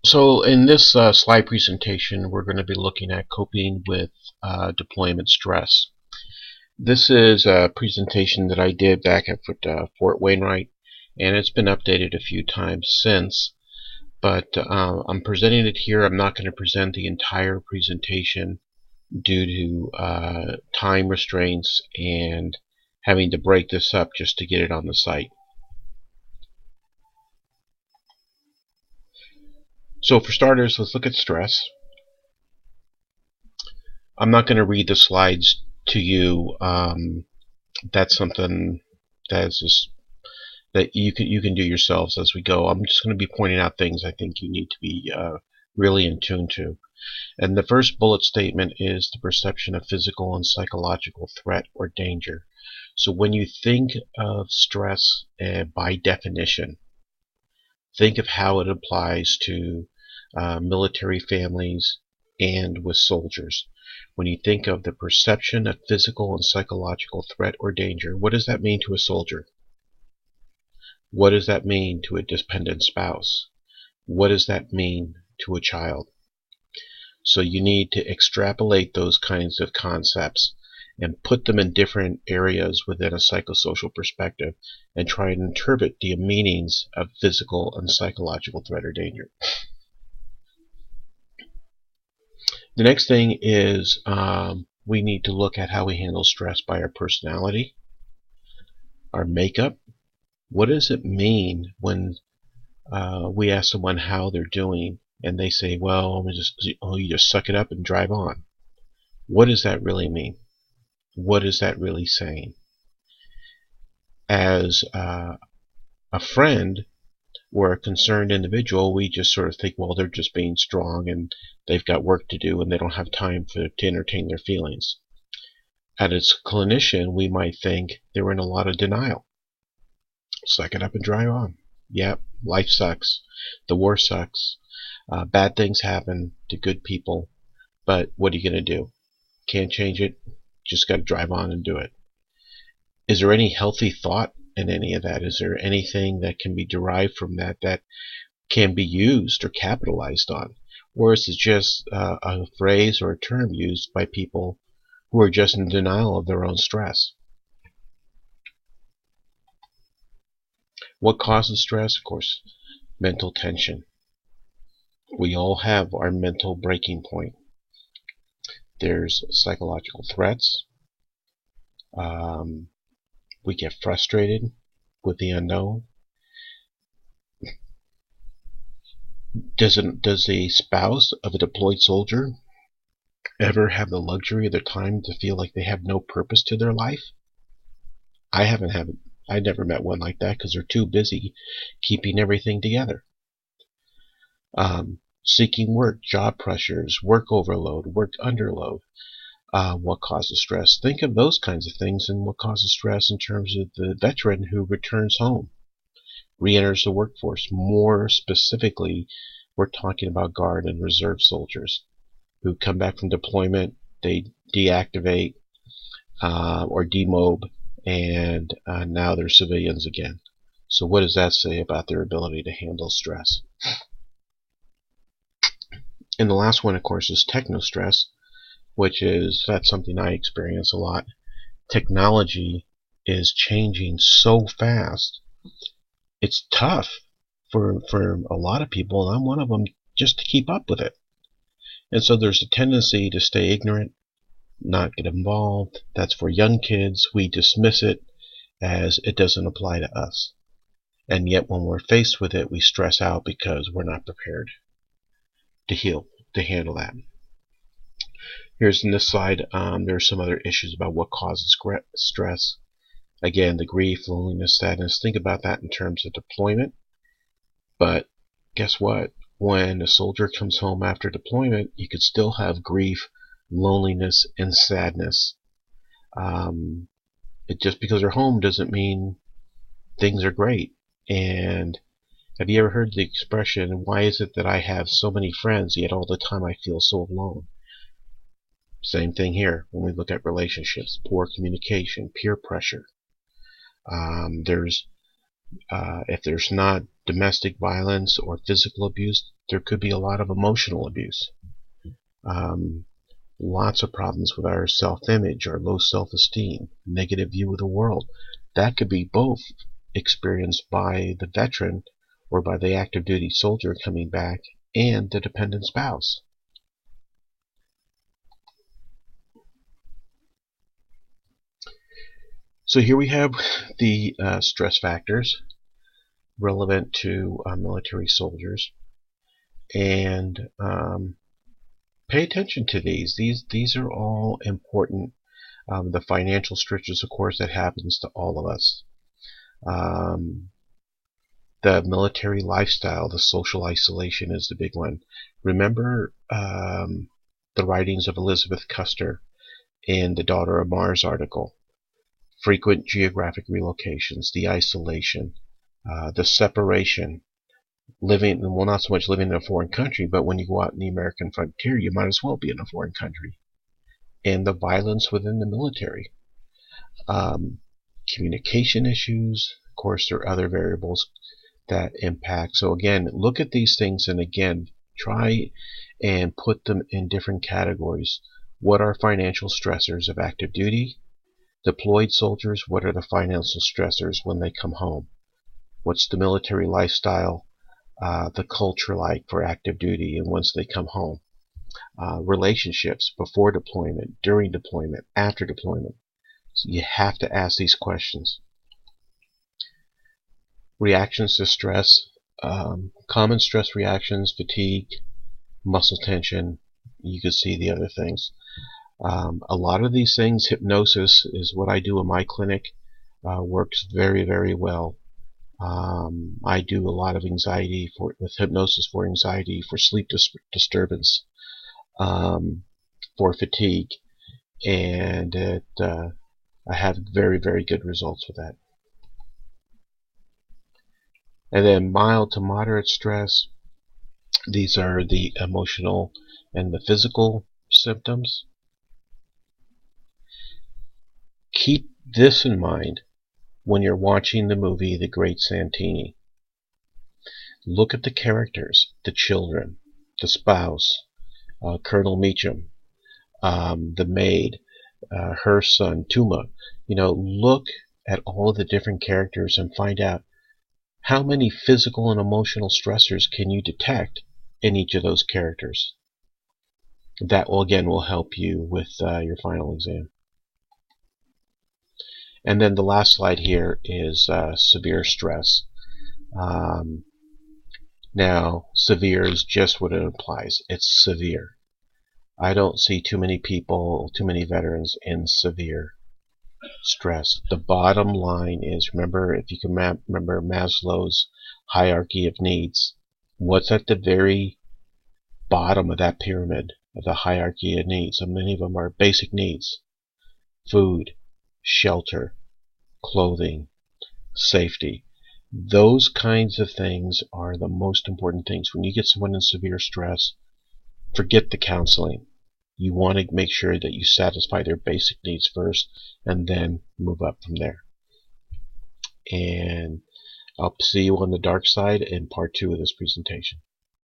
So in this slide presentation, we're going to be looking at coping with deployment stress. This is a presentation that I did back at Fort Wainwright, and it's been updated a few times since, but I'm presenting it here. I'm not going to present the entire presentation due to time restraints and having to break this up just to get it on the site. So for starters, let's look at stress. I'm not going to read the slides to you. That's something that's just that you can do yourselves as we go. I'm just going to be pointing out things I think you need to be really in tune to. And the first bullet statement is the perception of physical and psychological threat or danger. So when you think of stress, by definition, think of how it applies to military families and with soldiers. When you think of the perception of physical and psychological threat or danger, what does that mean to a soldier? What does that mean to a dependent spouse? What does that mean to a child? So you need to extrapolate those kinds of concepts and put them in different areas within a psychosocial perspective and try and interpret the meanings of physical and psychological threat or danger. The next thing is we need to look at how we handle stress by our personality, our makeup. What does it mean when we ask someone how they're doing and they say, well, you just suck it up and drive on? What does that really mean? What is that really saying? As a friend or a concerned individual, we just sort of think, well, they're just being strong and they've got work to do and they don't have time to entertain their feelings. As a clinician, we might think they're in a lot of denial. Suck it up and drive on. Yep, life sucks. The war sucks. Bad things happen to good people. But what are you going to do? Can't change it. Just got to drive on and do it. Is there any healthy thought in any of that? Is there anything that can be derived from that that can be used or capitalized on? Or is it just a phrase or a term used by people who are just in denial of their own stress? What causes stress? Of course, mental tension. We all have our mental breaking point. There's psychological threats. We get frustrated with the unknown. Does a spouse of a deployed soldier ever have the luxury of their time to feel like they have no purpose to their life? I never met one like that because they're too busy keeping everything together. Seeking work, job pressures, work overload, work underload. What causes stress? Think of those kinds of things and what causes stress in terms of the veteran who returns home, re-enters the workforce. More specifically, we're talking about Guard and Reserve soldiers who come back from deployment, they deactivate or demob, and now they're civilians again. So what does that say about their ability to handle stress? And the last one, of course, is technostress, that's something I experience a lot. Technology is changing so fast. It's tough for a lot of people, and I'm one of them, just to keep up with it. And so there's a tendency to stay ignorant, not get involved. That's for young kids. We dismiss it as it doesn't apply to us. And yet when we're faced with it, we stress out because we're not prepared to handle that. Here's in this slide, there are some other issues about what causes stress. Again, the grief, loneliness, sadness. Think about that in terms of deployment. But guess what? When a soldier comes home after deployment, you could still have grief, loneliness, and sadness. Just because they're home doesn't mean things are great. And have you ever heard the expression, why is it that I have so many friends, yet all the time I feel so alone? Same thing here when we look at relationships, poor communication, peer pressure. If there's not domestic violence or physical abuse, there could be a lot of emotional abuse. Lots of problems with our self-image, our low self-esteem, negative view of the world. That could be both experienced by the veteran or by the active duty soldier coming back and the dependent spouse. So here we have the stress factors relevant to military soldiers, and pay attention to these. These are all important. The financial strictures, of course, that happens to all of us. The military lifestyle, the social isolation is the big one. Remember the writings of Elizabeth Custer in the Daughter of Mars article. Frequent geographic relocations, the isolation, the separation, living, well, not so much living in a foreign country, but when you go out in the American frontier, you might as well be in a foreign country. And the violence within the military. Communication issues, of course, there are other variables that impact. So again, look at these things and again, try and put them in different categories. What are financial stressors of active duty? Deployed soldiers, what are the financial stressors when they come home? What's the military lifestyle, the culture like for active duty and once they come home? Relationships before deployment, during deployment, after deployment. So you have to ask these questions. Reactions to stress, common stress reactions, fatigue, muscle tension. You could see the other things. A lot of these things, hypnosis is what I do in my clinic, works very, very well. I do a lot of anxiety with hypnosis for anxiety, for sleep disturbance, for fatigue, and I have very, very good results with that. And then mild to moderate stress, these are the emotional and the physical symptoms. Keep this in mind when you're watching the movie The Great Santini. Look at the characters, the children, the spouse, Colonel Meacham, the maid, her son, Tuma. Look at all of the different characters and find out how many physical and emotional stressors can you detect in each of those characters. That will, again, will help you with your final exam. And then the last slide here is severe stress. Now, severe is just what it implies. It's severe. I don't see too many people, too many veterans in severe stress. The bottom line is, remember, if you can remember Maslow's hierarchy of needs, what's at the very bottom of that pyramid of the hierarchy of needs? So many of them are basic needs: food, shelter, clothing, safety. Those kinds of things are the most important things. When you get someone in severe stress, forget the counseling. You want to make sure that you satisfy their basic needs first and then move up from there. And I'll see you on the dark side in part 2 of this presentation.